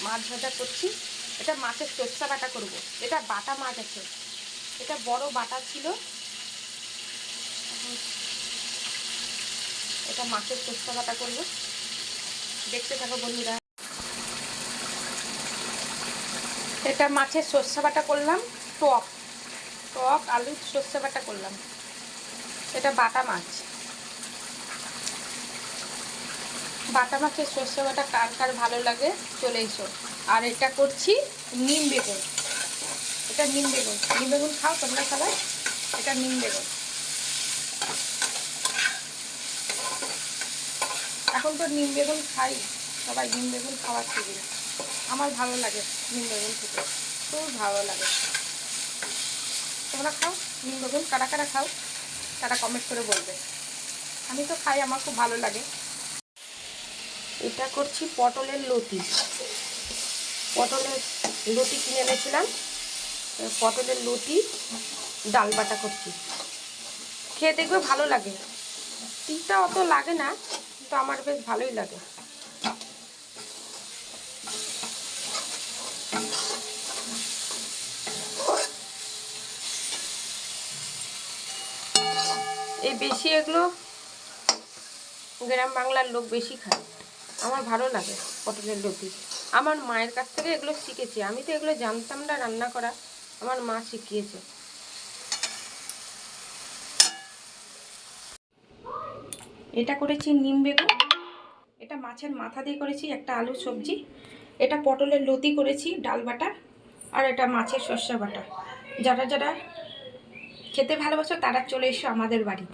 মাছ ভাজা করছি। এটা মাছের সরষা বাটা করব। এটা বাটা মাছ আছে, এটা বড় বাটা ছিল। এটা মাছের সরষা বাটা করব, দেখতে থাকো বন্ধুরা। এটা মাছের সরষা বাটা করলাম, টক টক আলুর সরষা বাটা করলাম। এটা বাটা মাছ, বাটা মাছের সরষে বাটা কার কার ভালো লাগে চলে এসো। আর এটা করছি নিম বেগুন, এটা নিম বেগুন। নিম বেগুন খাও তোমরা সবাই? এটা নিম বেগুন। এখন তো নিম বেগুন খাই সবাই, নিম বেগুন খাওয়ার থেকে আমার ভালো লাগে নিম বেগুন খেতে, খুব ভালো লাগে। তোমরা খাও নিম বেগুন? কারা কারা খাও তারা কমেন্ট করে বলবে। আমি তো খাই, আমার খুব ভালো লাগে। এটা করছি পটলের লতি। পটলের লতি কিনে এনেছিলাম, পটলের লতি ডাল বাটা করছি। খেয়ে দেখবে ভালো লাগে, তিতা অত লাগে না, কিন্তু আমার বেশ ভালোই লাগে। এই বেশি এগুলো গ্রাম বাংলার লোক বেশি খায়, আমার ভালো লাগে পটলের লতি। আমার মায়ের কাছ থেকে এগুলো শিখেছি, আমি তো এগুলো জানতাম না রান্না করা, আমার মা শিখিয়েছে। এটা করেছি নিম বেগুন, এটা মাছের মাথা দিয়ে করেছি, একটা আলুর সবজি। এটা পটলের লতি করেছি ডাল বাটা, আর এটা মাছের সর্ষে বাটা। যারা যারা খেতে ভালোবাসো তারা চলে এসো আমাদের বাড়িতে।